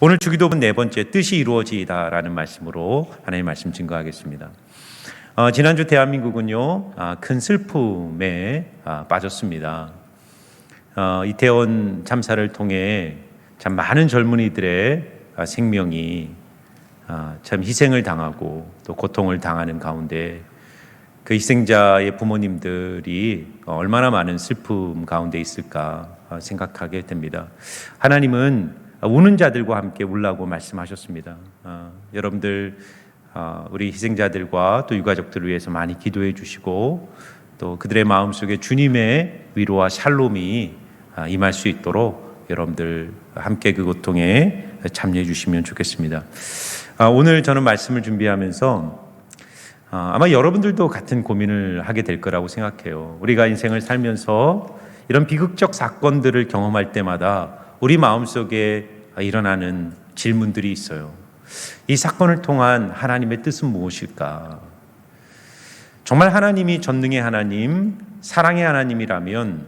오늘 주기도문 네 번째 뜻이 이루어지이다라는 말씀으로 하나님의 말씀 증거하겠습니다. 지난주 대한민국은요 큰 슬픔에 빠졌습니다. 이태원 참사를 통해 참 많은 젊은이들의 생명이 참 희생을 당하고 또 고통을 당하는 가운데 그 희생자의 부모님들이 얼마나 많은 슬픔 가운데 있을까 생각하게 됩니다. 하나님은 우는 자들과 함께 울라고 말씀하셨습니다. 여러분들 우리 희생자들과 또 유가족들을 위해서 많이 기도해 주시고 또 그들의 마음속에 주님의 위로와 샬롬이 임할 수 있도록 여러분들 함께 그 고통에 참여해 주시면 좋겠습니다. 오늘 저는 말씀을 준비하면서 아마 여러분들도 같은 고민을 하게 될 거라고 생각해요. 우리가 인생을 살면서 이런 비극적 사건들을 경험할 때마다 우리 마음속에 일어나는 질문들이 있어요. 이 사건을 통한 하나님의 뜻은 무엇일까? 정말 하나님이 전능의 하나님, 사랑의 하나님이라면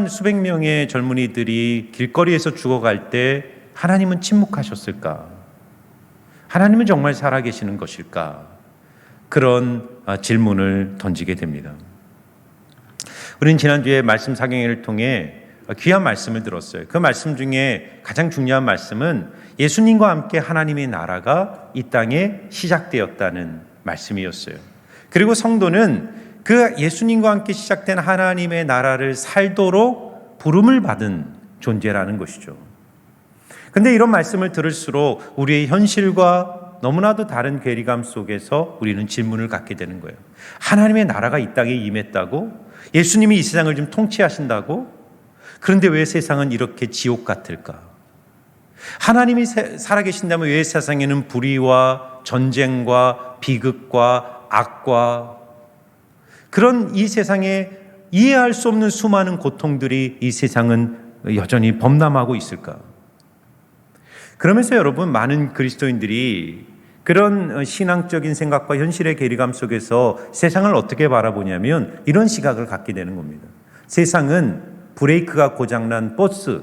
수백 명의 젊은이들이 길거리에서 죽어갈 때 하나님은 침묵하셨을까? 하나님은 정말 살아계시는 것일까? 그런 질문을 던지게 됩니다. 우리는 지난주에 말씀 사경회를 통해 귀한 말씀을 들었어요. 그 말씀 중에 가장 중요한 말씀은 예수님과 함께 하나님의 나라가 이 땅에 시작되었다는 말씀이었어요. 그리고 성도는 그 예수님과 함께 시작된 하나님의 나라를 살도록 부름을 받은 존재라는 것이죠. 그런데 이런 말씀을 들을수록 우리의 현실과 너무나도 다른 괴리감 속에서 우리는 질문을 갖게 되는 거예요. 하나님의 나라가 이 땅에 임했다고? 예수님이 이 세상을 좀 통치하신다고? 그런데 왜 세상은 이렇게 지옥 같을까? 하나님이 살아계신다면 왜 세상에는 불의와 전쟁과 비극과 악과 그런 이 세상에 이해할 수 없는 수많은 고통들이 이 세상은 여전히 범람하고 있을까? 그러면서 여러분, 많은 그리스도인들이 그런 신앙적인 생각과 현실의 괴리감 속에서 세상을 어떻게 바라보냐면 이런 시각을 갖게 되는 겁니다. 세상은 브레이크가 고장난 버스,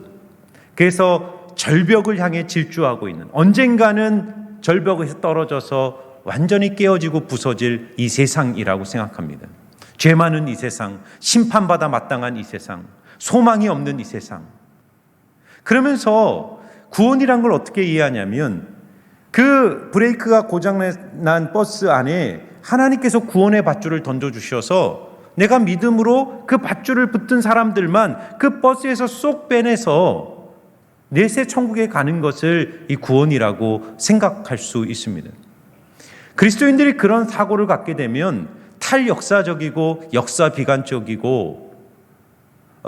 그래서 절벽을 향해 질주하고 있는, 언젠가는 절벽에서 떨어져서 완전히 깨어지고 부서질 이 세상이라고 생각합니다. 죄 많은 이 세상, 심판받아 마땅한 이 세상, 소망이 없는 이 세상. 그러면서 구원이란 걸 어떻게 이해하냐면 그 브레이크가 고장난 버스 안에 하나님께서 구원의 밧줄을 던져주셔서 내가 믿음으로 그 밧줄을 붙든 사람들만 그 버스에서 쏙 빼내서 내세 천국에 가는 것을 이 구원이라고 생각할 수 있습니다. 그리스도인들이 그런 사고를 갖게 되면 탈역사적이고 역사 비관적이고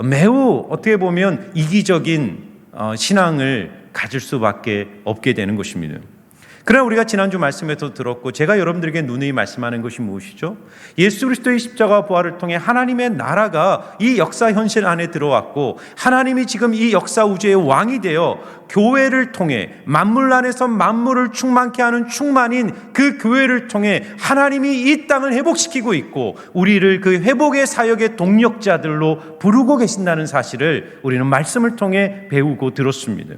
매우 어떻게 보면 이기적인 신앙을 가질 수밖에 없게 되는 것입니다. 그러나 우리가 지난주 말씀에서 들었고 제가 여러분들에게 누누이 말씀하는 것이 무엇이죠? 예수 그리스도의 십자가 부활을 통해 하나님의 나라가 이 역사 현실 안에 들어왔고 하나님이 지금 이 역사 우주의 왕이 되어 교회를 통해 만물 안에서 만물을 충만케 하는 충만인 그 교회를 통해 하나님이 이 땅을 회복시키고 있고 우리를 그 회복의 사역의 동력자들로 부르고 계신다는 사실을 우리는 말씀을 통해 배우고 들었습니다.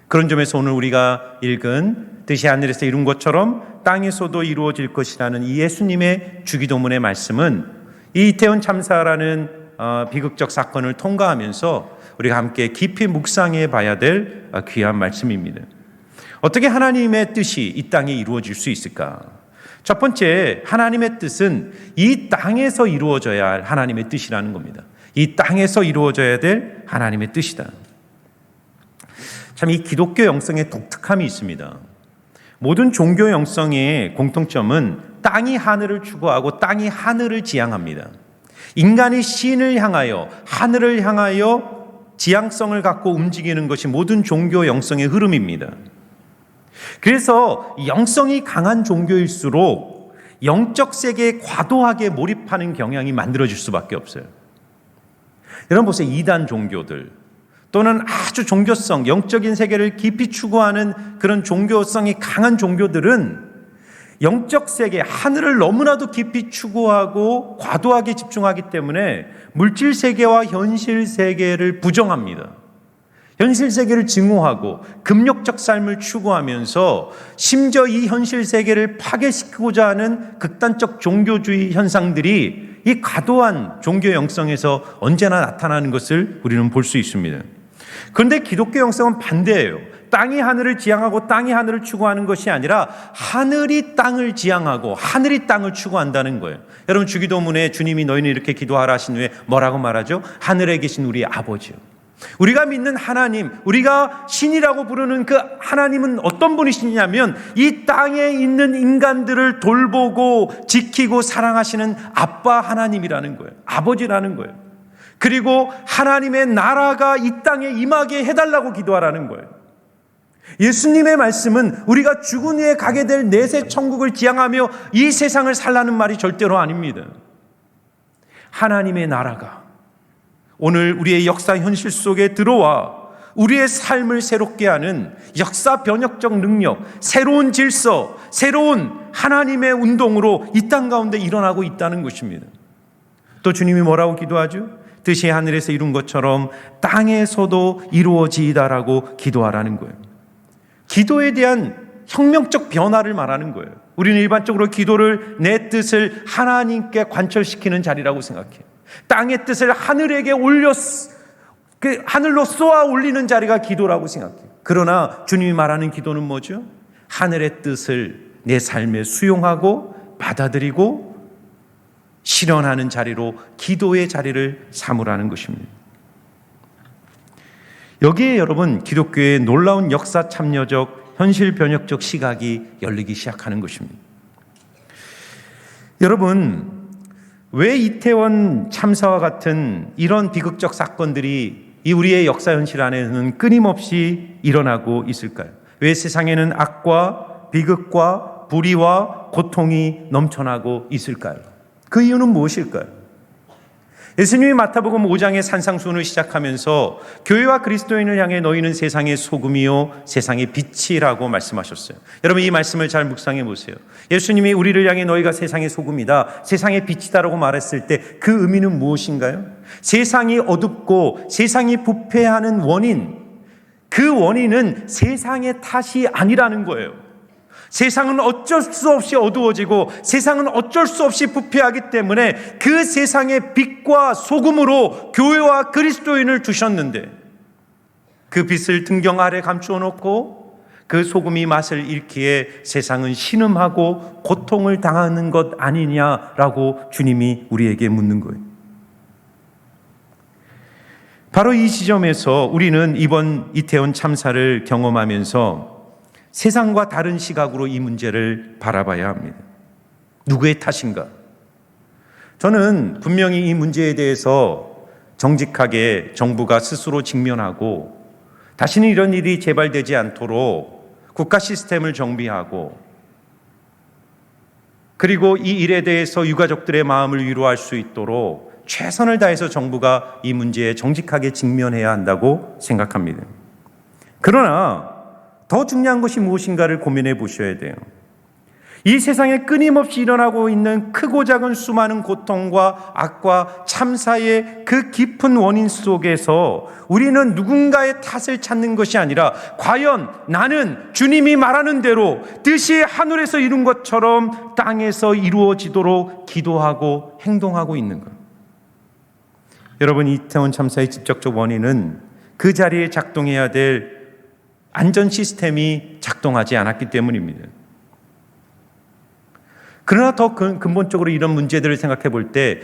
그런 점에서 오늘 우리가 읽은 뜻이 하늘에서 이룬 것처럼 땅에서도 이루어질 것이라는 이 예수님의 주기도문의 말씀은 이 이태원 참사라는 비극적 사건을 통과하면서 우리가 함께 깊이 묵상해 봐야 될 귀한 말씀입니다. 어떻게 하나님의 뜻이 이 땅에 이루어질 수 있을까? 첫 번째, 하나님의 뜻은 이 땅에서 이루어져야 할 하나님의 뜻이라는 겁니다. 이 땅에서 이루어져야 될 하나님의 뜻이다. 참 이 기독교 영성에 독특함이 있습니다. 모든 종교 영성의 공통점은 땅이 하늘을 추구하고 땅이 하늘을 지향합니다. 인간이 신을 향하여 하늘을 향하여 지향성을 갖고 움직이는 것이 모든 종교 영성의 흐름입니다. 그래서 영성이 강한 종교일수록 영적 세계에 과도하게 몰입하는 경향이 만들어질 수밖에 없어요. 여러분 보세요. 이단 종교들 또는 아주 종교성, 영적인 세계를 깊이 추구하는 그런 종교성이 강한 종교들은 영적 세계, 하늘을 너무나도 깊이 추구하고 과도하게 집중하기 때문에 물질 세계와 현실 세계를 부정합니다. 현실 세계를 증오하고 금욕적 삶을 추구하면서 심지어 이 현실 세계를 파괴시키고자 하는 극단적 종교주의 현상들이 이 과도한 종교 영성에서 언제나 나타나는 것을 우리는 볼 수 있습니다. 그런데 기독교 영성은 반대예요. 땅이 하늘을 지향하고 땅이 하늘을 추구하는 것이 아니라 하늘이 땅을 지향하고 하늘이 땅을 추구한다는 거예요. 여러분, 주기도문에 주님이 너희는 이렇게 기도하라 하신 후에 뭐라고 말하죠? 하늘에 계신 우리 아버지요. 우리가 믿는 하나님, 우리가 신이라고 부르는 그 하나님은 어떤 분이시냐면 이 땅에 있는 인간들을 돌보고 지키고 사랑하시는 아빠 하나님이라는 거예요. 아버지라는 거예요. 그리고 하나님의 나라가 이 땅에 임하게 해달라고 기도하라는 거예요. 예수님의 말씀은 우리가 죽은 후에 가게 될 내세 천국을 지향하며 이 세상을 살라는 말이 절대로 아닙니다. 하나님의 나라가 오늘 우리의 역사 현실 속에 들어와 우리의 삶을 새롭게 하는 역사 변혁적 능력, 새로운 질서, 새로운 하나님의 운동으로 이 땅 가운데 일어나고 있다는 것입니다. 또 주님이 뭐라고 기도하죠? 뜻이 하늘에서 이룬 것처럼 땅에서도 이루어지이다라고 기도하라는 거예요. 기도에 대한 혁명적 변화를 말하는 거예요. 우리는 일반적으로 기도를 내 뜻을 하나님께 관철시키는 자리라고 생각해요. 땅의 뜻을 하늘에게 하늘로 쏘아 올리는 자리가 기도라고 생각해요. 그러나 주님이 말하는 기도는 뭐죠? 하늘의 뜻을 내 삶에 수용하고 받아들이고 실현하는 자리로 기도의 자리를 삼으라는 것입니다. 여기에 여러분, 기독교의 놀라운 역사 참여적 현실 변혁적 시각이 열리기 시작하는 것입니다. 여러분, 왜 이태원 참사와 같은 이런 비극적 사건들이 이 우리의 역사 현실 안에는 끊임없이 일어나고 있을까요? 왜 세상에는 악과 비극과 불의와 고통이 넘쳐나고 있을까요? 그 이유는 무엇일까요? 예수님이 마태복음 5장의 산상수훈을 시작하면서 교회와 그리스도인을 향해 너희는 세상의 소금이요 세상의 빛이라고 말씀하셨어요. 여러분, 이 말씀을 잘 묵상해 보세요. 예수님이 우리를 향해 너희가 세상의 소금이다, 세상의 빛이다라고 말했을 때 그 의미는 무엇인가요? 세상이 어둡고 세상이 부패하는 원인, 그 원인은 세상의 탓이 아니라는 거예요. 세상은 어쩔 수 없이 어두워지고 세상은 어쩔 수 없이 부패하기 때문에 그 세상의 빛과 소금으로 교회와 그리스도인을 두셨는데 그 빛을 등경 아래 감추어 놓고 그 소금이 맛을 잃기에 세상은 신음하고 고통을 당하는 것 아니냐라고 주님이 우리에게 묻는 거예요. 바로 이 지점에서 우리는 이번 이태원 참사를 경험하면서 세상과 다른 시각으로 이 문제를 바라봐야 합니다. 누구의 탓인가? 저는 분명히 이 문제에 대해서 정직하게 정부가 스스로 직면하고 다시는 이런 일이 재발되지 않도록 국가 시스템을 정비하고 그리고 이 일에 대해서 유가족들의 마음을 위로할 수 있도록 최선을 다해서 정부가 이 문제에 정직하게 직면해야 한다고 생각합니다. 그러나 더 중요한 것이 무엇인가를 고민해 보셔야 돼요. 이 세상에 끊임없이 일어나고 있는 크고 작은 수많은 고통과 악과 참사의 그 깊은 원인 속에서 우리는 누군가의 탓을 찾는 것이 아니라 과연 나는 주님이 말하는 대로 뜻이 하늘에서 이룬 것처럼 땅에서 이루어지도록 기도하고 행동하고 있는 것. 여러분, 이태원 참사의 직접적 원인은 그 자리에 작동해야 될 안전 시스템이 작동하지 않았기 때문입니다. 그러나 더 근본적으로 이런 문제들을 생각해 볼 때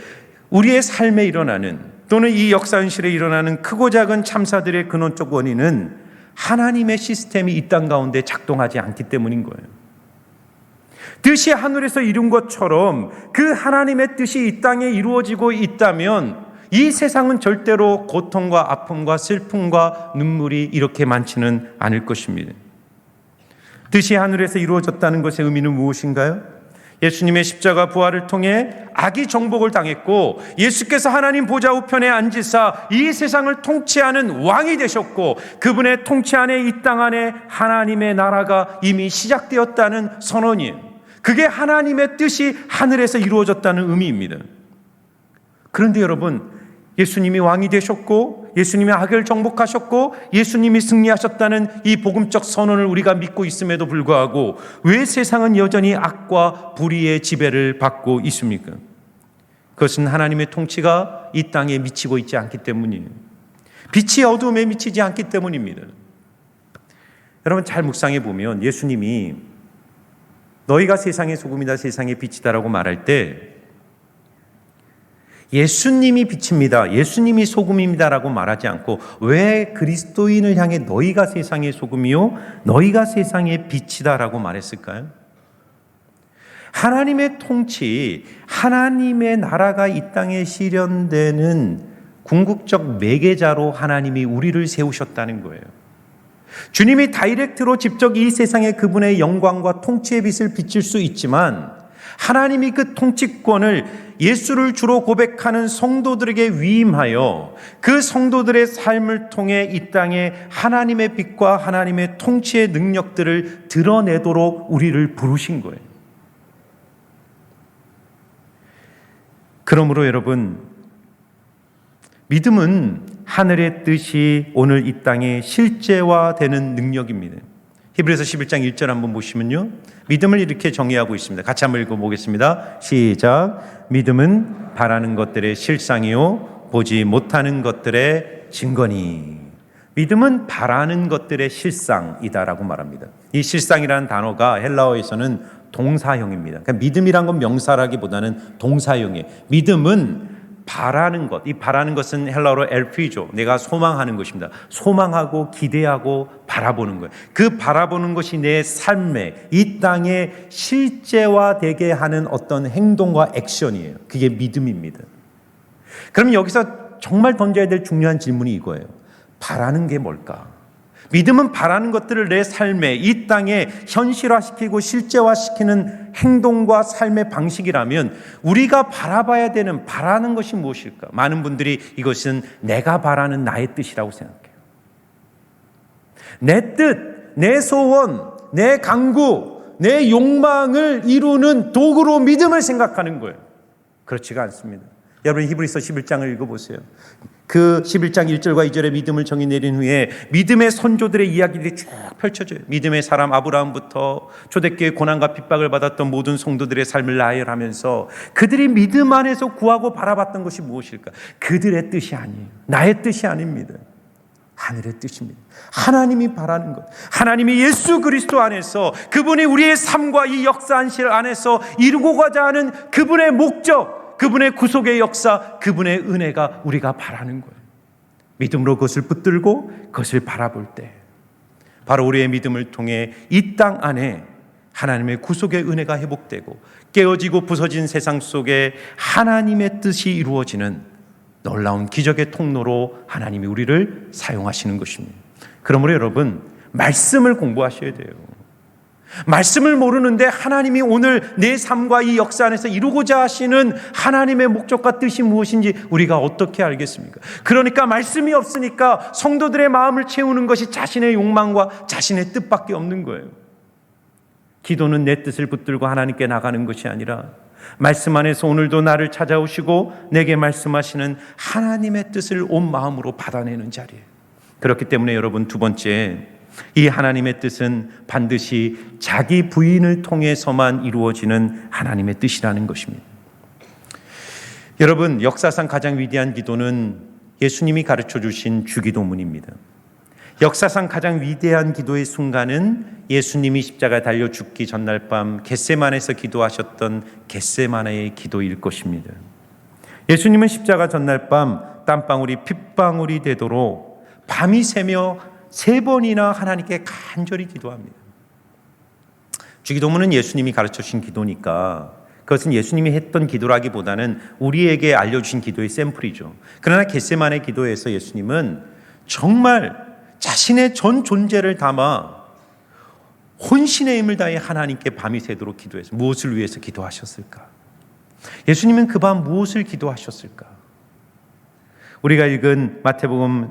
우리의 삶에 일어나는 또는 이 역사 현실에 일어나는 크고 작은 참사들의 근원적 원인은 하나님의 시스템이 이 땅 가운데 작동하지 않기 때문인 거예요. 뜻이 하늘에서 이룬 것처럼 그 하나님의 뜻이 이 땅에 이루어지고 있다면 이 세상은 절대로 고통과 아픔과 슬픔과 눈물이 이렇게 많지는 않을 것입니다. 뜻이 하늘에서 이루어졌다는 것의 의미는 무엇인가요? 예수님의 십자가 부활을 통해 악이 정복을 당했고 예수께서 하나님 보좌 우편에 앉으사 이 세상을 통치하는 왕이 되셨고 그분의 통치 안에 이 땅 안에 하나님의 나라가 이미 시작되었다는 선언이에요. 그게 하나님의 뜻이 하늘에서 이루어졌다는 의미입니다. 그런데 여러분, 예수님이 왕이 되셨고 예수님이 악을 정복하셨고 예수님이 승리하셨다는 이 복음적 선언을 우리가 믿고 있음에도 불구하고 왜 세상은 여전히 악과 불의의 지배를 받고 있습니까? 그것은 하나님의 통치가 이 땅에 미치고 있지 않기 때문이에요. 빛이 어두움에 미치지 않기 때문입니다. 여러분 잘 묵상해 보면 예수님이 너희가 세상의 소금이다 세상의 빛이다라고 말할 때 예수님이 빛입니다, 예수님이 소금입니다라고 말하지 않고 왜 그리스도인을 향해 너희가 세상의 소금이요 너희가 세상의 빛이다라고 말했을까요? 하나님의 통치, 하나님의 나라가 이 땅에 실현되는 궁극적 매개자로 하나님이 우리를 세우셨다는 거예요. 주님이 다이렉트로 직접 이 세상에 그분의 영광과 통치의 빛을 비칠 수 있지만 하나님이 그 통치권을 예수를 주로 고백하는 성도들에게 위임하여 그 성도들의 삶을 통해 이 땅에 하나님의 빛과 하나님의 통치의 능력들을 드러내도록 우리를 부르신 거예요. 그러므로 여러분, 믿음은 하늘의 뜻이 오늘 이 땅에 실제화되는 능력입니다. 히브리서 11장 1절 한번 보시면요, 믿음을 이렇게 정의하고 있습니다. 같이 한번 읽어보겠습니다. 시작. 믿음은 바라는 것들의 실상이요 보지 못하는 것들의 증거니. 믿음은 바라는 것들의 실상이다라고 말합니다. 이 실상이라는 단어가 헬라어에서는 동사형입니다. 그러니까 믿음이란 건 명사라기보다는 동사형이에요. 믿음은 바라는 것, 이 바라는 것은 헬라어로 엘피죠. 내가 소망하는 것입니다. 소망하고 기대하고 바라보는 거예요. 그 바라보는 것이 내 삶에 이 땅에 실제화되게 하는 어떤 행동과 액션이에요. 그게 믿음입니다. 그럼 여기서 정말 던져야 될 중요한 질문이 이거예요. 바라는 게 뭘까? 믿음은 바라는 것들을 내 삶에 이 땅에 현실화시키고 실제화시키는 행동과 삶의 방식이라면 우리가 바라봐야 되는 바라는 것이 무엇일까? 많은 분들이 이것은 내가 바라는 나의 뜻이라고 생각해요. 내 뜻, 내 소원, 내 강구, 내 욕망을 이루는 도구로 믿음을 생각하는 거예요. 그렇지가 않습니다. 여러분 히브리서 11장을 읽어보세요. 그 11장 1절과 2절의 믿음을 정의 내린 후에 믿음의 선조들의 이야기들이 쭉 펼쳐져요. 믿음의 사람 아브라함부터 초대교회 고난과 핍박을 받았던 모든 성도들의 삶을 나열하면서 그들이 믿음 안에서 구하고 바라봤던 것이 무엇일까? 그들의 뜻이 아니에요. 나의 뜻이 아닙니다. 하늘의 뜻입니다. 하나님이 바라는 것, 하나님이 예수 그리스도 안에서 그분이 우리의 삶과 이 역사 안실 안에서 이루고자 하는 그분의 목적, 그분의 구속의 역사, 그분의 은혜가 우리가 바라는 거예요. 믿음으로 그것을 붙들고 그것을 바라볼 때 바로 우리의 믿음을 통해 이 땅 안에 하나님의 구속의 은혜가 회복되고 깨어지고 부서진 세상 속에 하나님의 뜻이 이루어지는 놀라운 기적의 통로로 하나님이 우리를 사용하시는 것입니다. 그러므로 여러분, 말씀을 공부하셔야 돼요. 말씀을 모르는데 하나님이 오늘 내 삶과 이 역사 안에서 이루고자 하시는 하나님의 목적과 뜻이 무엇인지 우리가 어떻게 알겠습니까? 그러니까 말씀이 없으니까 성도들의 마음을 채우는 것이 자신의 욕망과 자신의 뜻밖에 없는 거예요. 기도는 내 뜻을 붙들고 하나님께 나가는 것이 아니라 말씀 안에서 오늘도 나를 찾아오시고 내게 말씀하시는 하나님의 뜻을 온 마음으로 받아내는 자리예요. 그렇기 때문에 여러분, 두 번째, 이 하나님의 뜻은 반드시 자기 부인을 통해서만 이루어지는 하나님의 뜻이라는 것입니다. 여러분, 역사상 가장 위대한 기도는 예수님이 가르쳐 주신 주기도문입니다. 역사상 가장 위대한 기도의 순간은 예수님이 십자가에 달려 죽기 전날 밤 겟세마네에서 기도하셨던 겟세마네의 기도일 것입니다. 예수님은 십자가 전날 밤 땀방울이 핏방울이 되도록 밤이 새며 3번이나 하나님께 간절히 기도합니다. 주기도문은 예수님이 가르쳐 주신 기도니까 그것은 예수님이 했던 기도라기보다는 우리에게 알려주신 기도의 샘플이죠. 그러나 겟세마네 기도에서 예수님은 정말 자신의 전 존재를 담아 혼신의 힘을 다해 하나님께 밤이 새도록 기도해서 무엇을 위해서 기도하셨을까? 예수님은 그 밤 무엇을 기도하셨을까? 우리가 읽은 마태복음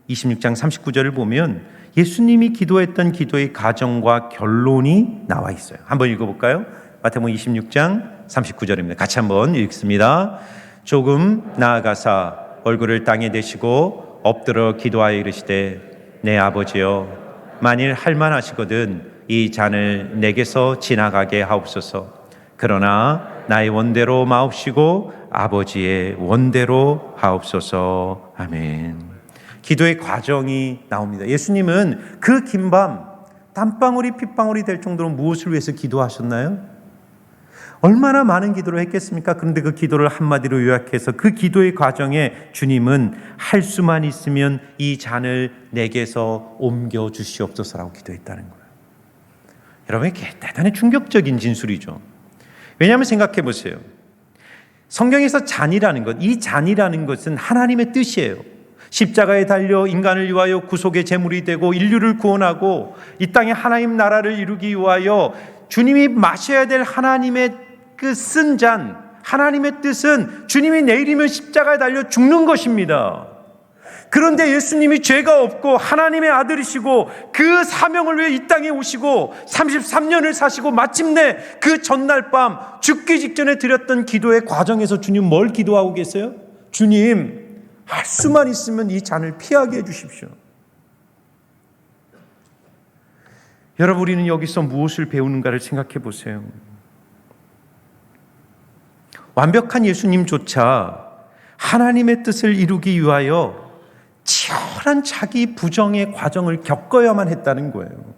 26장 39절을 보면 예수님이 기도했던 기도의 과정과 결론이 나와 있어요. 한번 읽어볼까요? 마태복음 26장 39절입니다. 같이 한번 읽습니다. 조금 나아가사 얼굴을 땅에 대시고 엎드려 기도하여 이르시되 내 아버지여 만일 할만하시거든 이 잔을 내게서 지나가게 하옵소서. 그러나 나의 원대로 마옵시고 아버지의 원대로 하옵소서. 아멘. 기도의 과정이 나옵니다. 예수님은 그 긴 밤 땀방울이 핏방울이 될 정도로 무엇을 위해서 기도하셨나요? 얼마나 많은 기도를 했겠습니까? 그런데 그 기도를 한마디로 요약해서 그 기도의 과정에 주님은 할 수만 있으면 이 잔을 내게서 옮겨 주시옵소서라고 기도했다는 거예요. 여러분, 이게 대단히 충격적인 진술이죠. 왜냐하면 생각해 보세요. 성경에서 잔이라는 것, 이 잔이라는 것은 하나님의 뜻이에요. 십자가에 달려 인간을 위하여 구속의 제물이 되고 인류를 구원하고 이 땅에 하나님 나라를 이루기 위하여 주님이 마셔야 될 하나님의 그 쓴 잔, 하나님의 뜻은 주님이 내일이면 십자가에 달려 죽는 것입니다. 그런데 예수님이 죄가 없고 하나님의 아들이시고 그 사명을 위해 이 땅에 오시고 33년을 사시고 마침내 그 전날 밤 죽기 직전에 드렸던 기도의 과정에서 주님 뭘 기도하고 계세요? 주님, 할 수만 있으면 이 잔을 피하게 해주십시오. 여러분, 우리는 여기서 무엇을 배우는가를 생각해 보세요. 완벽한 예수님조차 하나님의 뜻을 이루기 위하여 치열한 자기 부정의 과정을 겪어야만 했다는 거예요.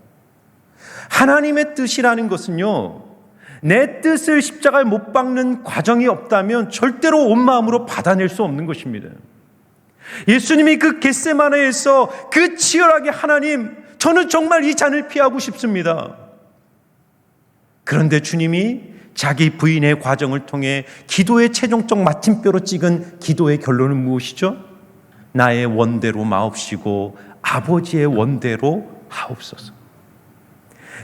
하나님의 뜻이라는 것은요, 내 뜻을 십자가에 못 박는 과정이 없다면 절대로 온 마음으로 받아낼 수 없는 것입니다. 예수님이 그 겟세마네에서 그 치열하게 하나님, 저는 정말 이 잔을 피하고 싶습니다. 그런데 주님이 자기 부인의 과정을 통해 기도의 최종적 마침표로 찍은 기도의 결론은 무엇이죠? 나의 원대로 마옵시고 아버지의 원대로 하옵소서.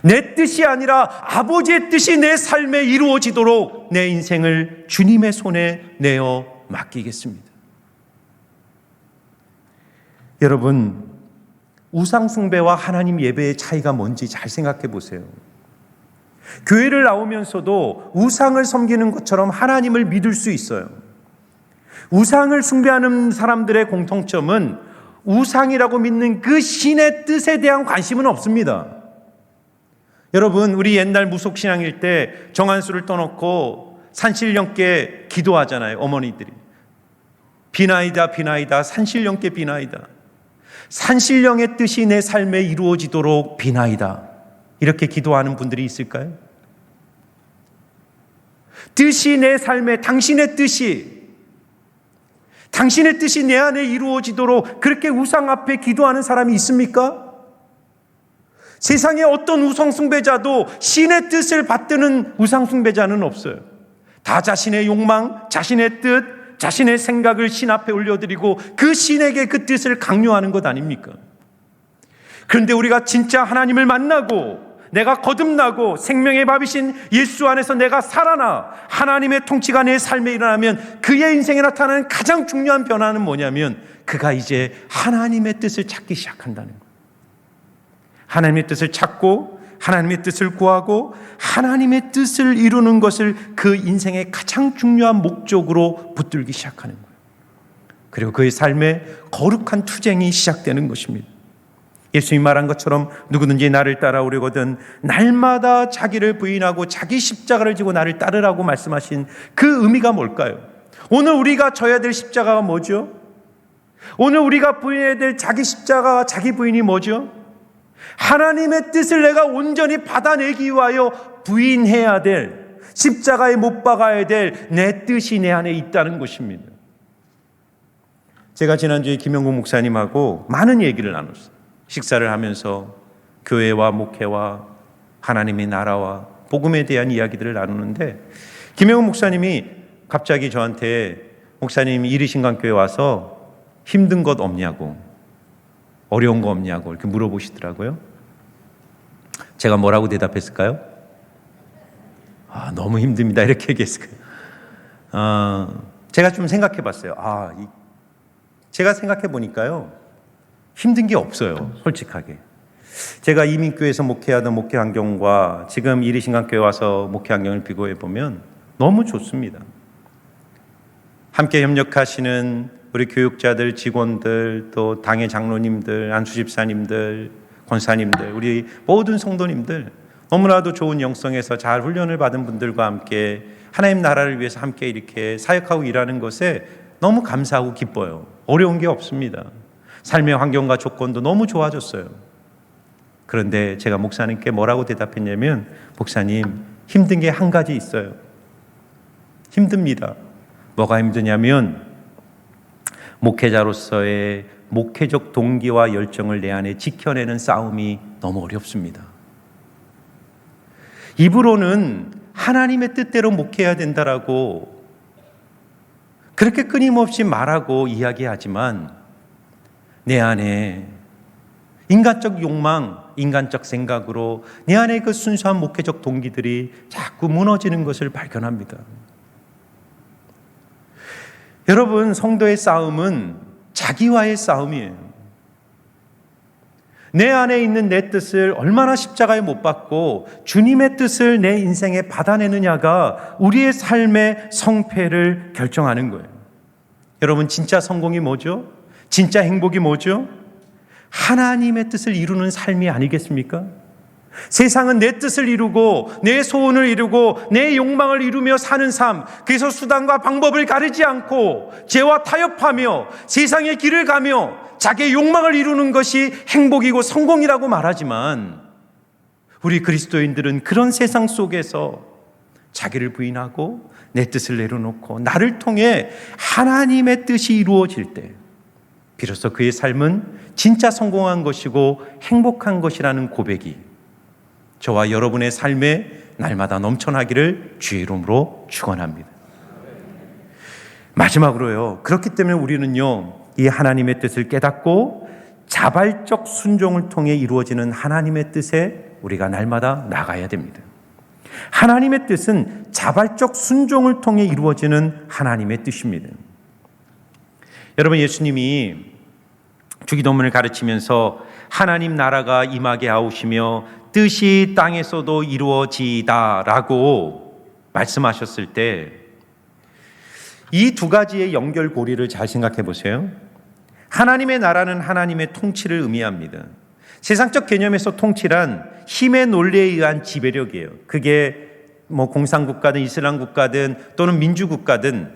내 뜻이 아니라 아버지의 뜻이 내 삶에 이루어지도록 내 인생을 주님의 손에 내어 맡기겠습니다. 여러분, 우상 숭배와 하나님 예배의 차이가 뭔지 잘 생각해 보세요. 교회를 나오면서도 우상을 섬기는 것처럼 하나님을 믿을 수 있어요. 우상을 숭배하는 사람들의 공통점은 우상이라고 믿는 그 신의 뜻에 대한 관심은 없습니다. 여러분, 우리 옛날 무속신앙일 때 정한수를 떠놓고 산신령께 기도하잖아요. 어머니들이 비나이다 비나이다 산신령께 비나이다. 산신령의 뜻이 내 삶에 이루어지도록 비나이다. 이렇게 기도하는 분들이 있을까요? 뜻이 내 삶에, 당신의 뜻이 내 안에 이루어지도록 그렇게 우상 앞에 기도하는 사람이 있습니까? 세상에 어떤 우상 숭배자도 신의 뜻을 받드는 우상 숭배자는 없어요. 다 자신의 욕망, 자신의 뜻, 자신의 생각을 신 앞에 올려드리고 그 신에게 그 뜻을 강요하는 것 아닙니까? 그런데 우리가 진짜 하나님을 만나고 내가 거듭나고 생명의 밥이신 예수 안에서 내가 살아나 하나님의 통치가 내 삶에 일어나면 그의 인생에 나타나는 가장 중요한 변화는 뭐냐면 그가 이제 하나님의 뜻을 찾기 시작한다는 거예요. 하나님의 뜻을 찾고 하나님의 뜻을 구하고 하나님의 뜻을 이루는 것을 그 인생의 가장 중요한 목적으로 붙들기 시작하는 거예요. 그리고 그의 삶에 거룩한 투쟁이 시작되는 것입니다. 예수님이 말한 것처럼 누구든지 나를 따라오려거든 날마다 자기를 부인하고 자기 십자가를 지고 나를 따르라고 말씀하신 그 의미가 뭘까요? 오늘 우리가 져야 될 십자가가 뭐죠? 오늘 우리가 부인해야 될 자기 십자가와 자기 부인이 뭐죠? 하나님의 뜻을 내가 온전히 받아내기 위하여 부인해야 될, 십자가에 못 박아야 될 내 뜻이 내 안에 있다는 것입니다. 제가 지난주에 김영국 목사님하고 많은 얘기를 나눴어요. 식사를 하면서 교회와 목회와 하나님의 나라와 복음에 대한 이야기들을 나누는데 김영국 목사님이 갑자기 저한테 목사님 이리신강교회 와서 힘든 것 없냐고, 어려운 거 없냐고 이렇게 물어보시더라고요. 제가 뭐라고 대답했을까요? 너무 힘듭니다 이렇게 얘기했을 거예요. 제가 좀 생각해 봤어요. 제가 생각해 보니까요, 힘든 게 없어요. 솔직하게. 제가 이민교회에서 목회하던 목회 환경과 지금 이리신강교회 와서 목회 환경을 비교해 보면 너무 좋습니다. 함께 협력하시는 우리 교육자들, 직원들, 또 당의 장로님들, 안수집사님들, 권사님들, 우리 모든 성도님들, 너무나도 좋은 영성에서 잘 훈련을 받은 분들과 함께 하나님 나라를 위해서 함께 이렇게 사역하고 일하는 것에 너무 감사하고 기뻐요. 어려운 게 없습니다. 삶의 환경과 조건도 너무 좋아졌어요. 그런데 제가 목사님께 뭐라고 대답했냐면, 목사님, 힘든 게 한 가지 있어요. 힘듭니다. 뭐가 힘드냐면 목회자로서의 목회적 동기와 열정을 내 안에 지켜내는 싸움이 너무 어렵습니다. 입으로는 하나님의 뜻대로 목회해야 된다라고 그렇게 끊임없이 말하고 이야기하지만 내 안에 인간적 욕망, 인간적 생각으로 내 안에 그 순수한 목회적 동기들이 자꾸 무너지는 것을 발견합니다. 여러분, 성도의 싸움은 자기와의 싸움이에요. 내 안에 있는 내 뜻을 얼마나 십자가에 못 박고 주님의 뜻을 내 인생에 받아내느냐가 우리의 삶의 성패를 결정하는 거예요. 여러분, 진짜 성공이 뭐죠? 진짜 행복이 뭐죠? 하나님의 뜻을 이루는 삶이 아니겠습니까? 세상은 내 뜻을 이루고 내 소원을 이루고 내 욕망을 이루며 사는 삶, 그래서 수단과 방법을 가리지 않고 죄와 타협하며 세상의 길을 가며 자기의 욕망을 이루는 것이 행복이고 성공이라고 말하지만, 우리 그리스도인들은 그런 세상 속에서 자기를 부인하고 내 뜻을 내려놓고 나를 통해 하나님의 뜻이 이루어질 때 비로소 그의 삶은 진짜 성공한 것이고 행복한 것이라는 고백이 저와 여러분의 삶에 날마다 넘쳐나기를 주의 이름으로 축원합니다. 마지막으로요, 그렇기 때문에 우리는요, 이 하나님의 뜻을 깨닫고 자발적 순종을 통해 이루어지는 하나님의 뜻에 우리가 날마다 나가야 됩니다. 하나님의 뜻은 자발적 순종을 통해 이루어지는 하나님의 뜻입니다. 여러분, 예수님이 주기도문을 가르치면서 하나님 나라가 임하게 하오시며 뜻이 땅에서도 이루어지다라고 말씀하셨을 때 이 두 가지의 연결고리를 잘 생각해 보세요. 하나님의 나라는 하나님의 통치를 의미합니다. 세상적 개념에서 통치란 힘의 논리에 의한 지배력이에요. 그게 뭐 공산국가든 이슬람 국가든 또는 민주국가든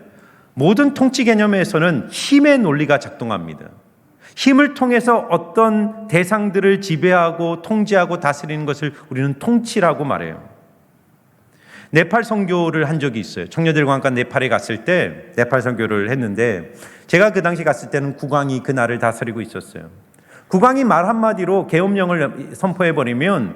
모든 통치 개념에서는 힘의 논리가 작동합니다. 힘을 통해서 어떤 대상들을 지배하고 통제하고 다스리는 것을 우리는 통치라고 말해요. 네팔 선교를 한 적이 있어요. 청년들과 함께 네팔에 갔을 때 네팔 선교를 했는데, 제가 그 당시 갔을 때는 국왕이 그 나라를 다스리고 있었어요. 국왕이 말 한마디로 계엄령을 선포해버리면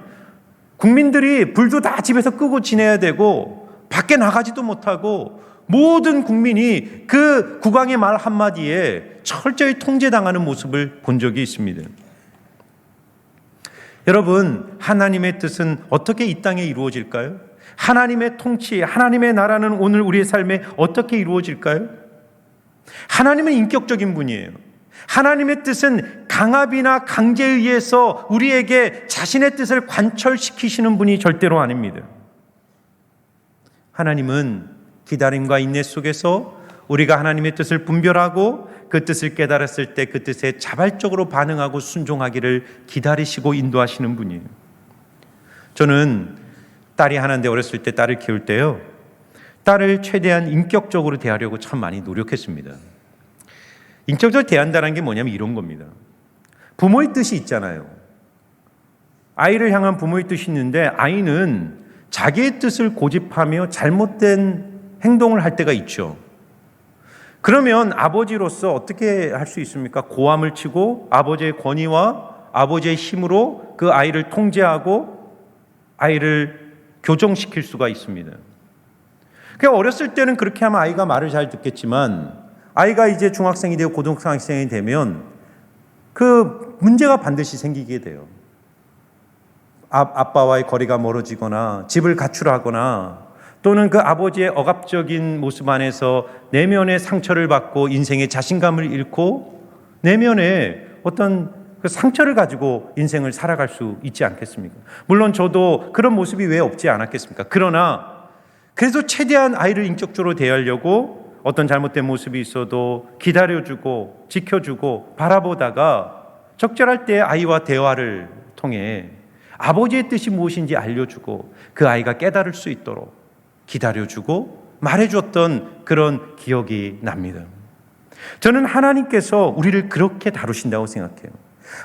국민들이 불도 다 집에서 끄고 지내야 되고 밖에 나가지도 못하고 모든 국민이 그 국왕의 말 한마디에 철저히 통제당하는 모습을 본 적이 있습니다. 여러분, 하나님의 뜻은 어떻게 이 땅에 이루어질까요? 하나님의 통치, 하나님의 나라는 오늘 우리의 삶에 어떻게 이루어질까요? 하나님은 인격적인 분이에요. 하나님의 뜻은 강압이나 강제에 의해서 우리에게 자신의 뜻을 관철시키시는 분이 절대로 아닙니다. 하나님은 기다림과 인내 속에서 우리가 하나님의 뜻을 분별하고 그 뜻을 깨달았을 때 그 뜻에 자발적으로 반응하고 순종하기를 기다리시고 인도하시는 분이에요. 저는 딸이 하나인데 어렸을 때 딸을 키울 때요, 딸을 최대한 인격적으로 대하려고 참 많이 노력했습니다. 인격적으로 대한다는 게 뭐냐면 이런 겁니다. 부모의 뜻이 있잖아요. 아이를 향한 부모의 뜻이 있는데 아이는 자기의 뜻을 고집하며 잘못된 행동을 할 때가 있죠. 그러면 아버지로서 어떻게 할 수 있습니까? 고함을 치고 아버지의 권위와 아버지의 힘으로 그 아이를 통제하고 아이를 교정시킬 수가 있습니다. 그러니까 어렸을 때는 그렇게 하면 아이가 말을 잘 듣겠지만 아이가 이제 중학생이 되고 고등학생이 되면 그 문제가 반드시 생기게 돼요. 아빠와의 거리가 멀어지거나 집을 가출하거나 또는 그 아버지의 억압적인 모습 안에서 내면의 상처를 받고 인생의 자신감을 잃고 내면에 어떤 그 상처를 가지고 인생을 살아갈 수 있지 않겠습니까? 물론 저도 그런 모습이 왜 없지 않았겠습니까? 그러나 그래서 최대한 아이를 인격적으로 대하려고 어떤 잘못된 모습이 있어도 기다려주고 지켜주고 바라보다가 적절할 때 아이와 대화를 통해 아버지의 뜻이 무엇인지 알려주고 그 아이가 깨달을 수 있도록 기다려주고 말해줬던 그런 기억이 납니다. 저는 하나님께서 우리를 그렇게 다루신다고 생각해요.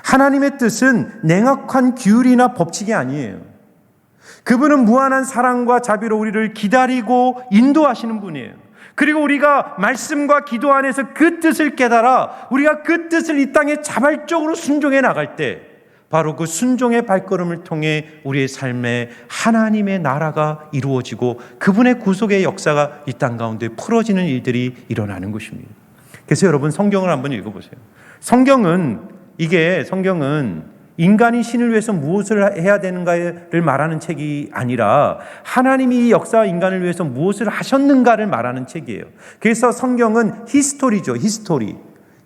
하나님의 뜻은 냉혹한 규율이나 법칙이 아니에요. 그분은 무한한 사랑과 자비로 우리를 기다리고 인도하시는 분이에요. 그리고 우리가 말씀과 기도 안에서 그 뜻을 깨달아 우리가 그 뜻을 이 땅에 자발적으로 순종해 나갈 때 바로 그 순종의 발걸음을 통해 우리의 삶에 하나님의 나라가 이루어지고 그분의 구속의 역사가 이 땅 가운데 풀어지는 일들이 일어나는 것입니다. 그래서 여러분 성경을 한번 읽어보세요. 성경은 인간이 신을 위해서 무엇을 해야 되는가를 말하는 책이 아니라 하나님이 이 역사와 인간을 위해서 무엇을 하셨는가를 말하는 책이에요. 그래서 성경은 히스토리죠. 히스토리.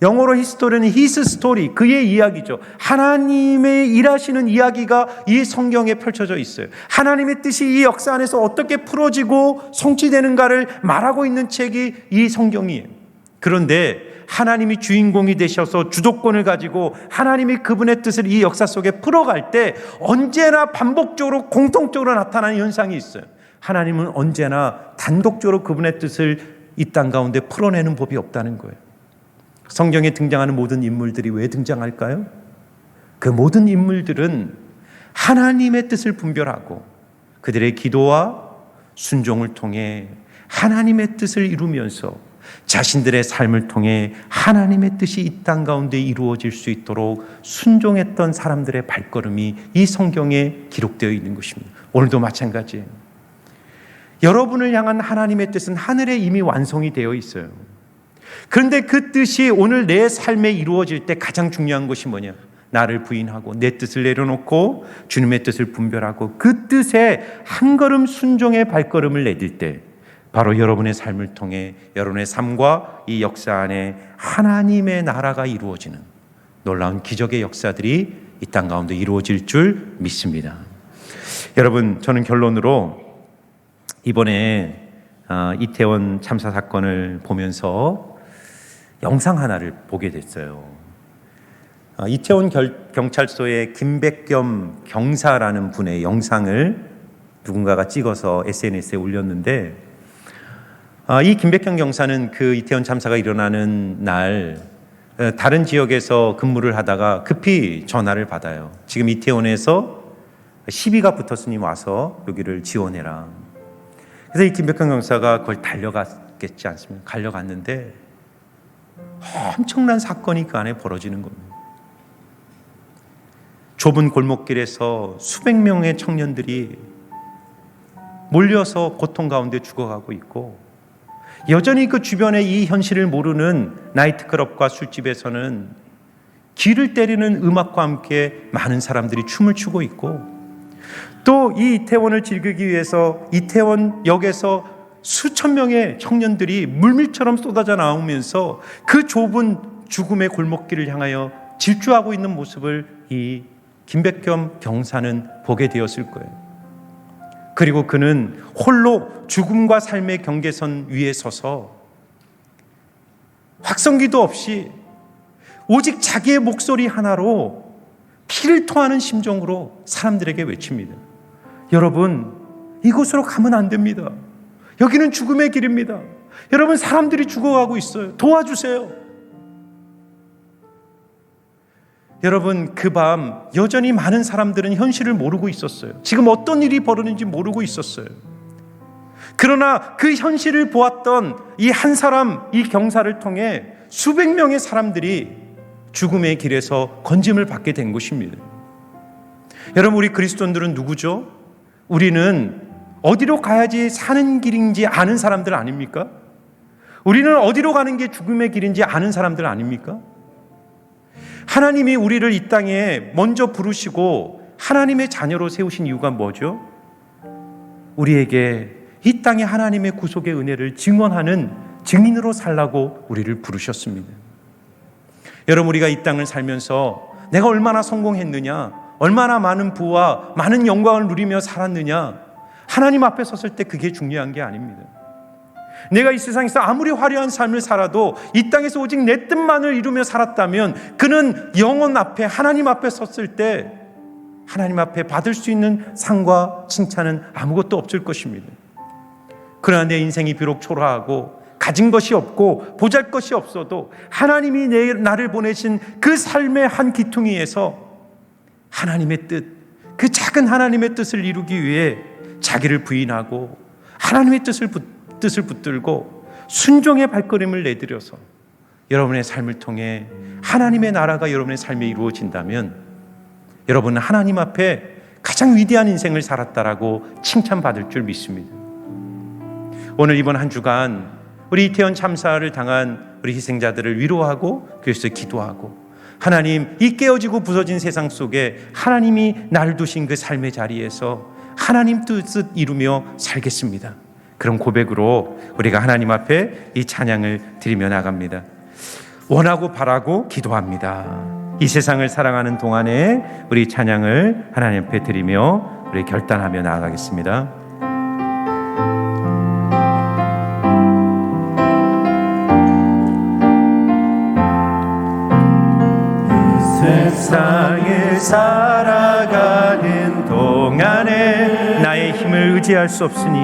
영어로 히스토리는 his story, 그의 이야기죠. 하나님의 일하시는 이야기가 이 성경에 펼쳐져 있어요. 하나님의 뜻이 이 역사 안에서 어떻게 풀어지고 성취되는가를 말하고 있는 책이 이 성경이에요. 그런데 하나님이 주인공이 되셔서 주도권을 가지고 하나님이 그분의 뜻을 이 역사 속에 풀어갈 때 언제나 반복적으로 공통적으로 나타나는 현상이 있어요. 하나님은 언제나 단독적으로 그분의 뜻을 이 땅 가운데 풀어내는 법이 없다는 거예요. 성경에 등장하는 모든 인물들이 왜 등장할까요? 그 모든 인물들은 하나님의 뜻을 분별하고 그들의 기도와 순종을 통해 하나님의 뜻을 이루면서 자신들의 삶을 통해 하나님의 뜻이 이 땅 가운데 이루어질 수 있도록 순종했던 사람들의 발걸음이 이 성경에 기록되어 있는 것입니다. 오늘도 마찬가지예요. 여러분을 향한 하나님의 뜻은 하늘에 이미 완성이 되어 있어요. 그런데 그 뜻이 오늘 내 삶에 이루어질 때 가장 중요한 것이 뭐냐? 나를 부인하고 내 뜻을 내려놓고 주님의 뜻을 분별하고 그 뜻에 한 걸음 순종의 발걸음을 내딜 때 바로 여러분의 삶을 통해 여러분의 삶과 이 역사 안에 하나님의 나라가 이루어지는 놀라운 기적의 역사들이 이 땅 가운데 이루어질 줄 믿습니다. 여러분, 저는 결론으로 이번에 이태원 참사 사건을 보면서 영상 하나를 보게 됐어요. 이태원 경찰서의 김백겸 경사라는 분의 영상을 누군가가 찍어서 SNS에 올렸는데 이 김백겸 경사는 그 이태원 참사가 일어나는 날 다른 지역에서 근무를 하다가 급히 전화를 받아요. 지금 이태원에서 시비가 붙었으니 와서 여기를 지원해라. 그래서 이 김백겸 경사가 그걸 달려갔겠지 않습니까? 달려갔는데 엄청난 사건이 그 안에 벌어지는 겁니다. 좁은 골목길에서 수백 명의 청년들이 몰려서 고통 가운데 죽어가고 있고 여전히 그 주변에 이 현실을 모르는 나이트클럽과 술집에서는 귀를 때리는 음악과 함께 많은 사람들이 춤을 추고 있고 또 이 이태원을 즐기기 위해서 이태원역에서 수천 명의 청년들이 물밀처럼 쏟아져 나오면서 그 좁은 죽음의 골목길을 향하여 질주하고 있는 모습을 이 김백겸 경사는 보게 되었을 거예요. 그리고 그는 홀로 죽음과 삶의 경계선 위에 서서 확성기도 없이 오직 자기의 목소리 하나로 피를 토하는 심정으로 사람들에게 외칩니다. 여러분, 이곳으로 가면 안 됩니다. 여기는 죽음의 길입니다. 여러분, 사람들이 죽어가고 있어요. 도와주세요. 여러분, 그 밤 여전히 많은 사람들은 현실을 모르고 있었어요. 지금 어떤 일이 벌어지는지 모르고 있었어요. 그러나 그 현실을 보았던 이 한 사람, 이 경사를 통해 수백 명의 사람들이 죽음의 길에서 건짐을 받게 된 것입니다. 여러분, 우리 그리스도인들은 누구죠? 우리는 어디로 가야지 사는 길인지 아는 사람들 아닙니까? 우리는 어디로 가는 게 죽음의 길인지 아는 사람들 아닙니까? 하나님이 우리를 이 땅에 먼저 부르시고 하나님의 자녀로 세우신 이유가 뭐죠? 우리에게 이 땅에 하나님의 구속의 은혜를 증언하는 증인으로 살라고 우리를 부르셨습니다. 여러분, 우리가 이 땅을 살면서 내가 얼마나 성공했느냐, 얼마나 많은 부와 많은 영광을 누리며 살았느냐, 하나님 앞에 섰을 때 그게 중요한 게 아닙니다. 내가 이 세상에서 아무리 화려한 삶을 살아도 이 땅에서 오직 내 뜻만을 이루며 살았다면 그는 영원 앞에, 하나님 앞에 섰을 때 하나님 앞에 받을 수 있는 상과 칭찬은 아무것도 없을 것입니다. 그러나 내 인생이 비록 초라하고 가진 것이 없고 보잘것이 없어도 하나님이 나를 보내신 그 삶의 한 기퉁이에서 하나님의 뜻, 그 작은 하나님의 뜻을 이루기 위해 자기를 부인하고 하나님의 뜻을 붙들고 순종의 발걸음을 내들여서 여러분의 삶을 통해 하나님의 나라가 여러분의 삶에 이루어진다면 여러분은 하나님 앞에 가장 위대한 인생을 살았다라고 칭찬받을 줄 믿습니다. 오늘 이번 한 주간 우리 이태원 참사를 당한 우리 희생자들을 위로하고 그래서 기도하고 하나님, 이 깨어지고 부서진 세상 속에 하나님이 날 두신 그 삶의 자리에서 하나님 뜻을 이루며 살겠습니다. 그런 고백으로 우리가 하나님 앞에 이 찬양을 드리며 나갑니다. 원하고 바라고 기도합니다. 이 세상을 사랑하는 동안에 우리 찬양을 하나님 앞에 드리며 우리 결단하며 나아가겠습니다. 세상을 살아가는 동안에 나의 힘을 의지할 수 없으니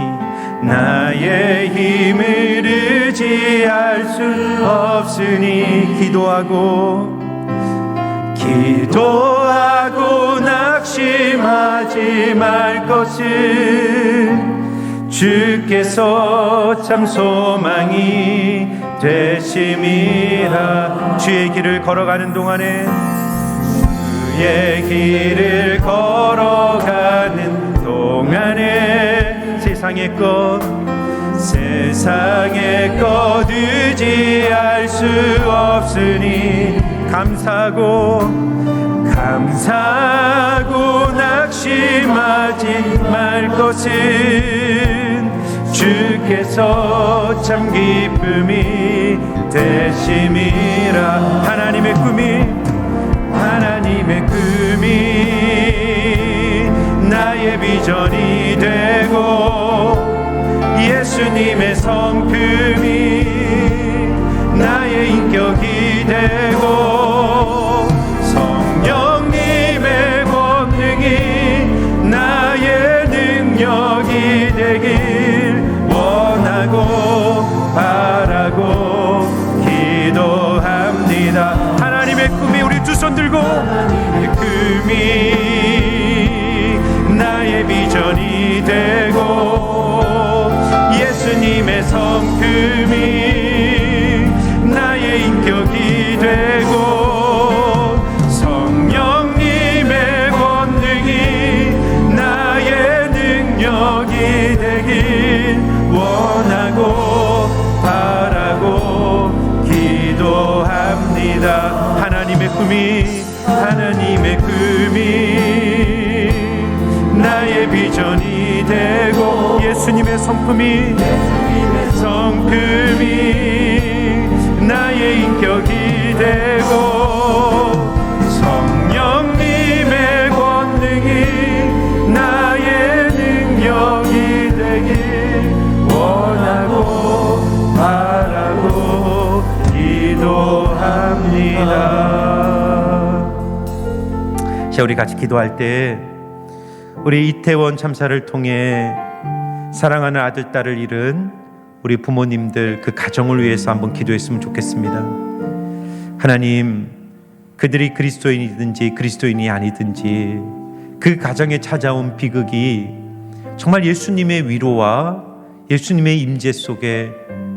나의 힘을 의지할 수 없으니 기도하고 낙심하지 말 것은 주께서 참 소망이 되심이라. 주의 길을 걸어가는 동안에 주의 길을 걸어가는 동안에 세상의 것 의지할 수 없으니 감사하고 낙심하지 말 것은 주께서 참 기쁨이 되심이라. 하나님의 꿈이 나의 비전이 되고 예수님의 성품이 나의 인격이 되고 성령님의 권능이 나의 능력이 되길 원하고 바라고 기도합니다. 하나님의 꿈이, 우리 두 손 들고 꿈이 나의 비전이 되고 예수님의 성품이 나의 인격이 되고 성령님의 권능이 나의 능력이 되길 원하고 바라고 기도합니다. 하나님의 꿈이 나의 비전이 되고 예수님의 성품이 나의 인격이 되고 성령님의 권능이 나의 능력이 되길 원하고 바라고 기도합니다. 자, 우리 같이 기도할 때 우리 이태원 참사를 통해 사랑하는 아들, 딸을 잃은 우리 부모님들 그 가정을 위해서 한번 기도했으면 좋겠습니다. 하나님, 그들이 그리스도인이든지 그리스도인이 아니든지 그 가정에 찾아온 비극이 정말 예수님의 위로와 예수님의 임재 속에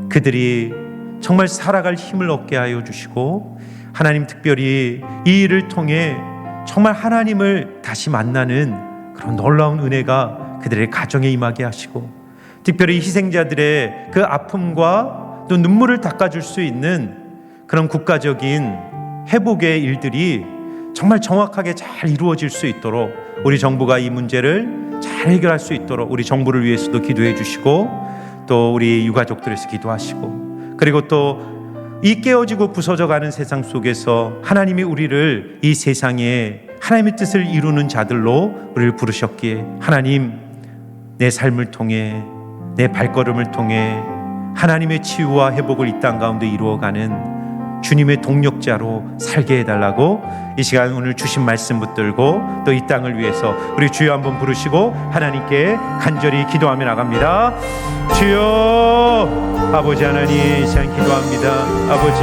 그들이 정말 살아갈 힘을 얻게 하여 주시고 하나님, 특별히 이 일을 통해 정말 하나님을 다시 만나는 그런 놀라운 은혜가 그들의 가정에 임하게 하시고 특별히 희생자들의 그 아픔과 또 눈물을 닦아줄 수 있는 그런 국가적인 회복의 일들이 정말 정확하게 잘 이루어질 수 있도록 우리 정부가 이 문제를 잘 해결할 수 있도록 우리 정부를 위해서도 기도해 주시고 또 우리 유가족들에서 기도하시고 그리고 또 이 깨어지고 부서져가는 세상 속에서 하나님이 우리를 이 세상에 하나님의 뜻을 이루는 자들로 우리를 부르셨기에 하나님, 내 삶을 통해 내 발걸음을 통해 하나님의 치유와 회복을 이 땅 가운데 이루어가는 주님의 동력자로 살게 해달라고 이 시간 오늘 주신 말씀 붙들고 또 이 땅을 위해서 우리 주여 한번 부르시고 하나님께 간절히 기도하며 나갑니다. 주여, 아버지 하나님, 이 시간 기도합니다. 아버지,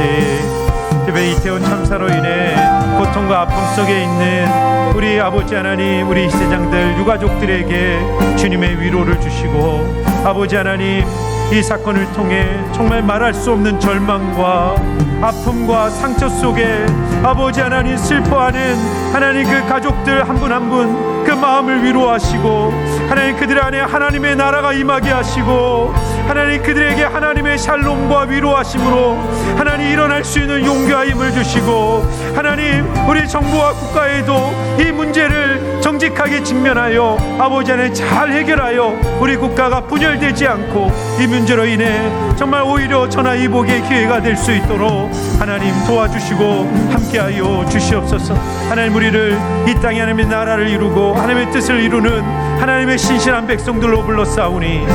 특별히 이태원 참사로 인해 고통과 아픔 속에 있는 우리 아버지 하나님, 우리 희생자들 유가족들에게 주님의 위로를 주시고, 아버지 하나님, 이 사건을 통해 정말 말할 수 없는 절망과 아픔과 상처 속에 아버지 하나님 슬퍼하는 하나님 그 가족들 한 분 한 분 그 마음을 위로하시고, 하나님 그들 안에 하나님의 나라가 임하게 하시고, 하나님 그들에게 하나님의 샬롬과 위로하심으로 하나님 일어날 수 있는 용기와 힘을 주시고, 하나님 우리 정부와 국가에도 이 문제를 정직하게 직면하여 아버지 하나님 잘 해결하여 우리 국가가 분열되지 않고 이 문제로 인해 정말 오히려 전화위복의 기회가 될 수 있도록 하나님 도와주시고 함께하여 주시옵소서. 하나님 우리를 이 땅에 하나님의 나라를 이루고 하나님의 뜻을 이루는 하나님의 신실한 백성들로 불러싸우니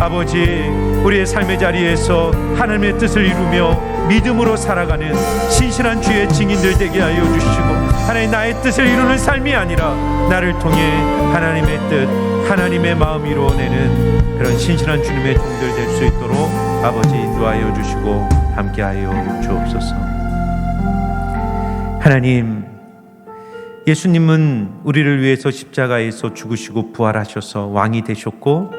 아버지, 우리의 삶의 자리에서 하나님의 뜻을 이루며 믿음으로 살아가는 신실한 주의 증인들 되게 하여 주시고, 하나님 나의 뜻을 이루는 삶이 아니라 나를 통해 하나님의 뜻, 하나님의 마음 이루어내는 그런 신실한 주님의 종들 될 수 있도록 아버지 인도하여 주시고 함께하여 주옵소서. 하나님, 예수님은 우리를 위해서 십자가에서 죽으시고 부활하셔서 왕이 되셨고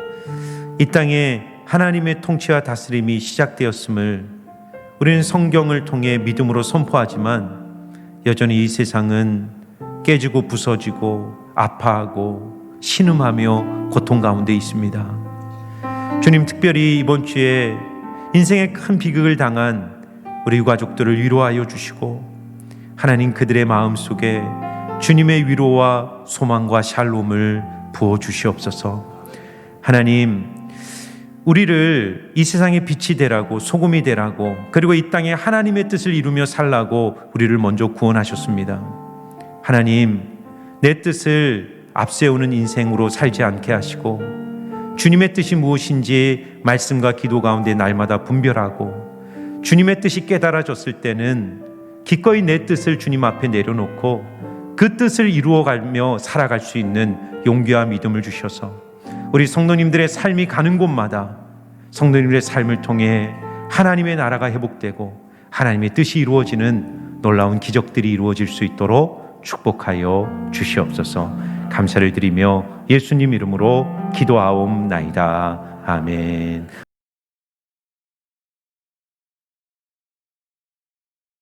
이 땅에 하나님의 통치와 다스림이 시작되었음을 우리는 성경을 통해 믿음으로 선포하지만 여전히 이 세상은 깨지고 부서지고 아파하고 신음하며 고통 가운데 있습니다. 주님, 특별히 이번 주에 인생의 큰 비극을 당한 우리 가족들을 위로하여 주시고, 하나님 그들의 마음속에 주님의 위로와 소망과 샬롬을 부어 주시옵소서. 하나님, 우리를 이 세상의 빛이 되라고, 소금이 되라고, 그리고 이 땅에 하나님의 뜻을 이루며 살라고 우리를 먼저 구원하셨습니다. 하나님, 내 뜻을 앞세우는 인생으로 살지 않게 하시고 주님의 뜻이 무엇인지 말씀과 기도 가운데 날마다 분별하고, 주님의 뜻이 깨달아졌을 때는 기꺼이 내 뜻을 주님 앞에 내려놓고 그 뜻을 이루어가며 살아갈 수 있는 용기와 믿음을 주셔서 우리 성도님들의 삶이 가는 곳마다 성도님들의 삶을 통해 하나님의 나라가 회복되고 하나님의 뜻이 이루어지는 놀라운 기적들이 이루어질 수 있도록 축복하여 주시옵소서. 감사를 드리며 예수님 이름으로 기도하옵나이다. 아멘.